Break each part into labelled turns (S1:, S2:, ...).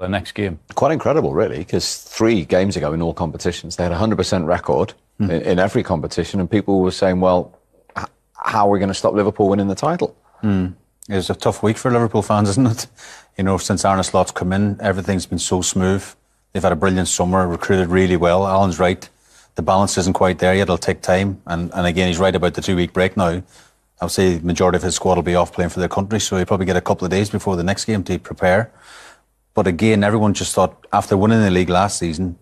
S1: the next game.
S2: Quite incredible, really, because 3 games ago in all competitions, they had a 100% record in every competition, and people were saying, well, how are we going to stop Liverpool winning the title?
S3: It's a tough week for Liverpool fans, isn't it? You know, since Arne Slot's come in, everything's been so smooth. They've had a brilliant summer, recruited really well. Alan's right. The balance isn't quite there yet. It'll take time. And again, he's right about the 2-week break now. I would say the majority of his squad will be off playing for their country, so he'll probably get a couple of days before the next game to prepare. But again, everyone just thought, after winning the league last season,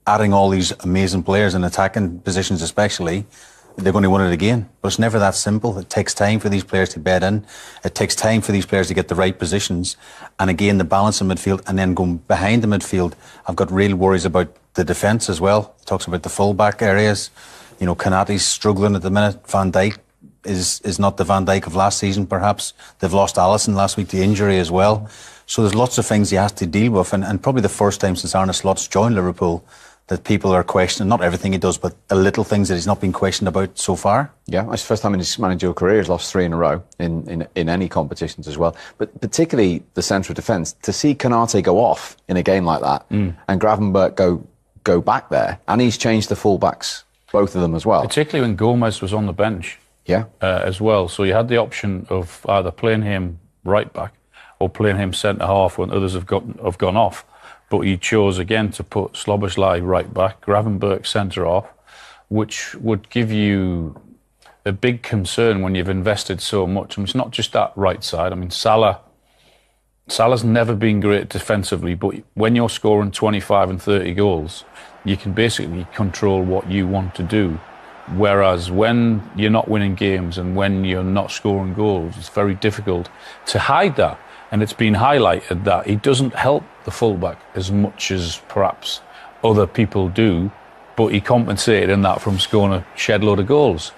S3: adding all these amazing players in attacking positions especially, they're going to win it again. But it's never that simple. It takes time for these players to bed in. It takes time for these players to get the right positions. And again, the balance in midfield, and then going behind the midfield, I've got real worries about the defence as well. It talks about the full-back areas. You know, Konaté's struggling at the minute. Van Dijk is not the Van Dijk of last season, perhaps. They've lost Alisson last week to injury as well. So there's lots of things he has to deal with. And probably the first time since Arne Slot's joined Liverpool that people are questioning, not everything he does, but the little things that he's not been questioned about so far.
S2: Yeah, it's the first time in his managerial career he's lost 3 in a row in any competitions as well. But particularly the centre of defence, to see Konaté go off in a game like that and Gravenberch go back there, and he's changed the full-backs, both of them as well.
S1: Particularly when Gomez was on the bench as well. So you had the option of either playing him right back or playing him centre-half when others have gone off. But he chose again to put Szoboszlai right back, Gravenberch centre off, which would give you a big concern when you've invested so much. I mean, it's not just that right side. I mean, Salah's never been great defensively, but when you're scoring 25 and 30 goals, you can basically control what you want to do. Whereas when you're not winning games and when you're not scoring goals, it's very difficult to hide that. And it's been highlighted that he doesn't help the fullback as much as perhaps other people do, but he compensated in that from scoring a shed load of goals.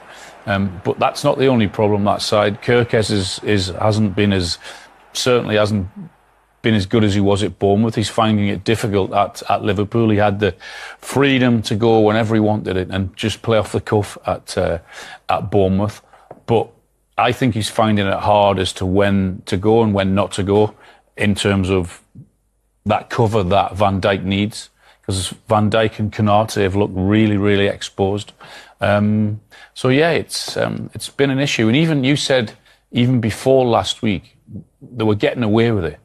S1: But that's not the only problem that side. Kerkez hasn't been as good as he was at Bournemouth. He's finding it difficult at Liverpool. He had the freedom to go whenever he wanted it and just play off the cuff at Bournemouth. But I think he's finding it hard as to when to go and when not to go in terms of that cover that Van Dijk needs, because Van Dijk and Konaté have looked really, really exposed. So yeah, it's been an issue. And even you said, even before last week, they were getting away with it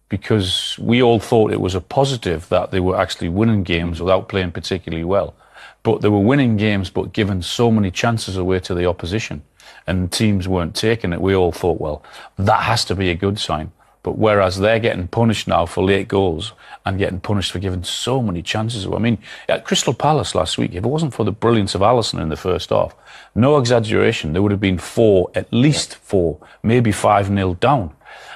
S1: because we all thought it was a positive that they were actually winning games without playing particularly well. But they were winning games but giving so many chances away to the opposition. And teams weren't taking it. We all thought, well, that has to be a good sign. But whereas they're getting punished now for late goals and getting punished for giving so many chances away. I mean, at Crystal Palace last week, if it wasn't for the brilliance of Alisson in the first half, no exaggeration, there would have been 4, at least 4, maybe 5-0 down.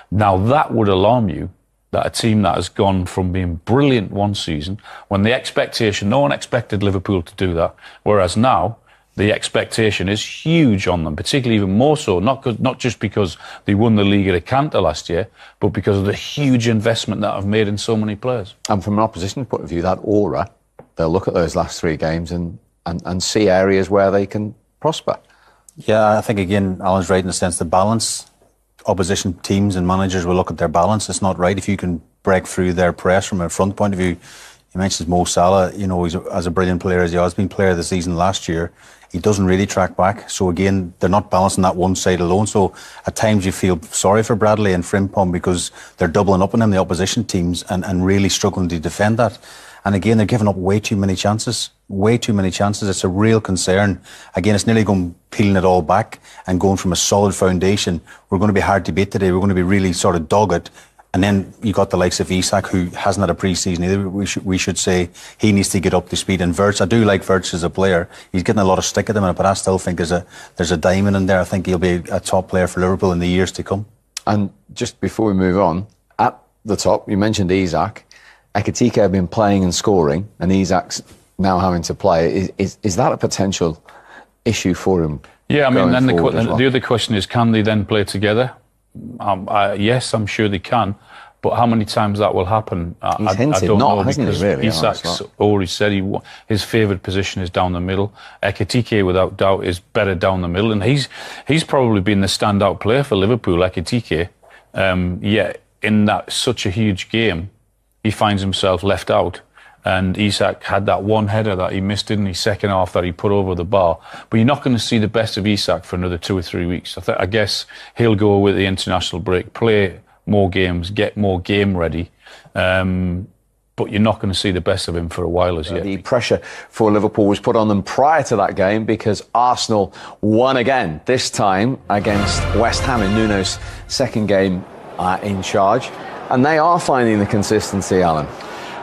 S1: Now that would alarm you, that a team that has gone from being brilliant one season, when the expectation, no one expected Liverpool to do that, whereas now, the expectation is huge on them, particularly even more so, not just because they won the league at a canter last year, but because of the huge investment that I've made in so many players.
S2: And from an opposition point of view, that aura, they'll look at those last 3 games and see areas where they can prosper.
S3: Yeah, I think, again, Alan's right in the sense the balance. Opposition teams and managers will look at their balance. It's not right if you can break through their press from a front point of view. You mentioned Mo Salah, you know, he's as a brilliant player as he has been player of the season last year. He doesn't really track back. So again, they're not balancing that one side alone. So at times you feel sorry for Bradley and Frimpong because they're doubling up on him, the opposition teams, and really struggling to defend that. And again, they're giving up way too many chances. Way too many chances. It's a real concern. Again, it's nearly peeling it all back and going from a solid foundation. We're going to be hard to beat today. We're going to be really sort of dogged. And then you got the likes of Isak, who hasn't had a pre-season either. We should say he needs to get up to speed. And Wirtz, I do like Wirtz as a player. He's getting a lot of stick at the minute, but I still think there's a diamond in there. I think he'll be a top player for Liverpool in the years to come.
S2: And just before we move on, at the top, you mentioned Isak. Ekitike have been playing and scoring, and Isak's now having to play. Is that a potential issue for him?
S1: Yeah, I mean, then the other question is, can they then play together? Yes, I'm sure they can, but how many times that will happen,
S2: He's hinted
S1: I don't
S2: not,
S1: know,
S2: hasn't
S1: because
S2: he, really?
S1: Isak's already said his favoured position is down the middle. Ekitike, without doubt, is better down the middle, and he's probably been the standout player for Liverpool, Ekitike. Yet in that such a huge game, he finds himself left out. And Isak had that one header that he missed, didn't he? Second half that he put over the bar. But you're not going to see the best of Isak for another 2 or 3 weeks. I guess he'll go with the international break, play more games, get more game ready. But you're not going to see the best of him for a while as yet.
S2: The pressure for Liverpool was put on them prior to that game because Arsenal won again, this time against West Ham in Nuno's second game in charge. And they are finding the consistency, Alan.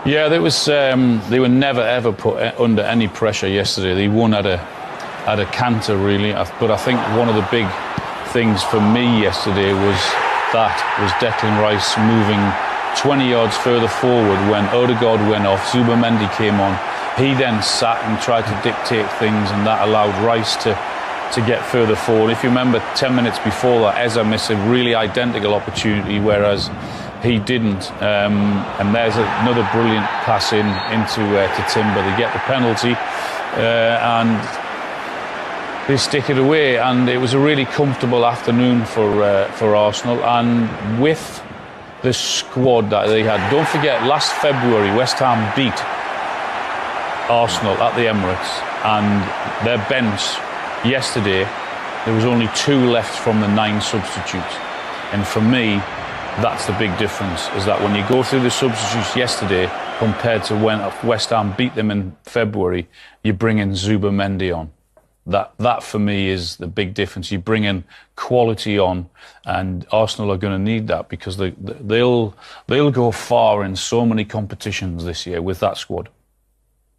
S1: Yeah, they were never ever put under any pressure yesterday. They won at a canter, really. But I think one of the big things for me yesterday was Declan Rice moving 20 yards further forward when Odegaard went off, Zubimendi came on. He then sat and tried to dictate things, and that allowed Rice to get further forward. If you remember, 10 minutes before that, Eza missed a really identical opportunity, whereas he didn't. And there's another brilliant pass into to Timber. They get the penalty, and they stick it away. And it was a really comfortable afternoon for Arsenal. And with the squad that they had, don't forget, last February West Ham beat Arsenal at the Emirates, and their bench yesterday, there was only 2 left from the 9 substitutes. And for me, that's the big difference, is that when you go through the substitutes yesterday compared to when West Ham beat them in February, you bring in Zubimendi on. That for me is the big difference. You bring in quality on, and Arsenal are going to need that because they'll go far in so many competitions this year with that squad.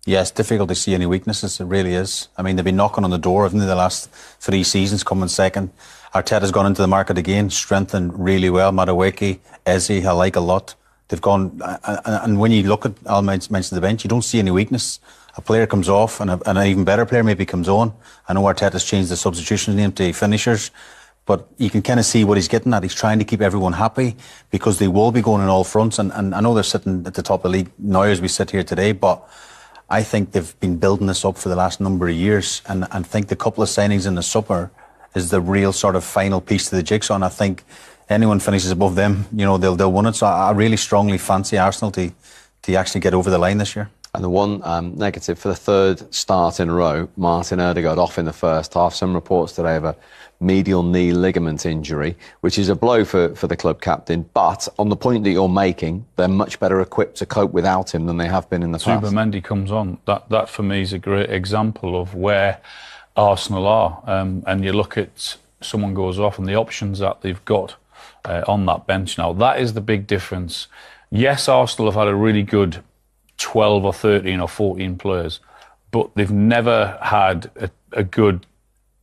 S3: Yeah, it's difficult to see any weaknesses. It really is. I mean, they've been knocking on the door, haven't they, the last 3 seasons, coming second. Arteta's gone into the market again, strengthened really well. Madueke, Eze, I like a lot. They've gone, and when you look at, Al mentioned the bench, you don't see any weakness. A player comes off and an even better player maybe comes on. I know Arteta's changed the substitutions name to finishers, but you can kind of see what he's getting at. He's trying to keep everyone happy because they will be going on all fronts. And I know they're sitting at the top of the league now as we sit here today, but I think they've been building this up for the last number of years, and I think the couple of signings in the summer is the real sort of final piece to the jigsaw. And I think anyone finishes above them, you know, they'll win it. So I really strongly fancy Arsenal to actually get over the line this year.
S2: And the one negative for the 3rd start in a row, Martin Odegaard off in the first half. Some reports today of a medial knee ligament injury, which is a blow for the club captain. But on the point that you're making, they're much better equipped to cope without him than they have been in the past.
S1: Zubimendi comes on. That for me is a great example of where Arsenal are. And you look at someone goes off and the options that they've got on that bench now. That is the big difference. Yes, Arsenal have had a really good 12 or 13 or 14 players, but they've never had a good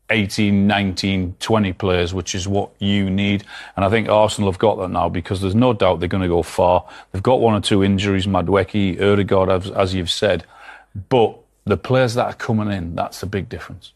S1: 18, 19, 20 players, which is what you need. And I think Arsenal have got that now because there's no doubt they're going to go far. They've got 1 or 2 injuries, Madueke, Odegaard, as you've said. But the players that are coming in, that's the big difference.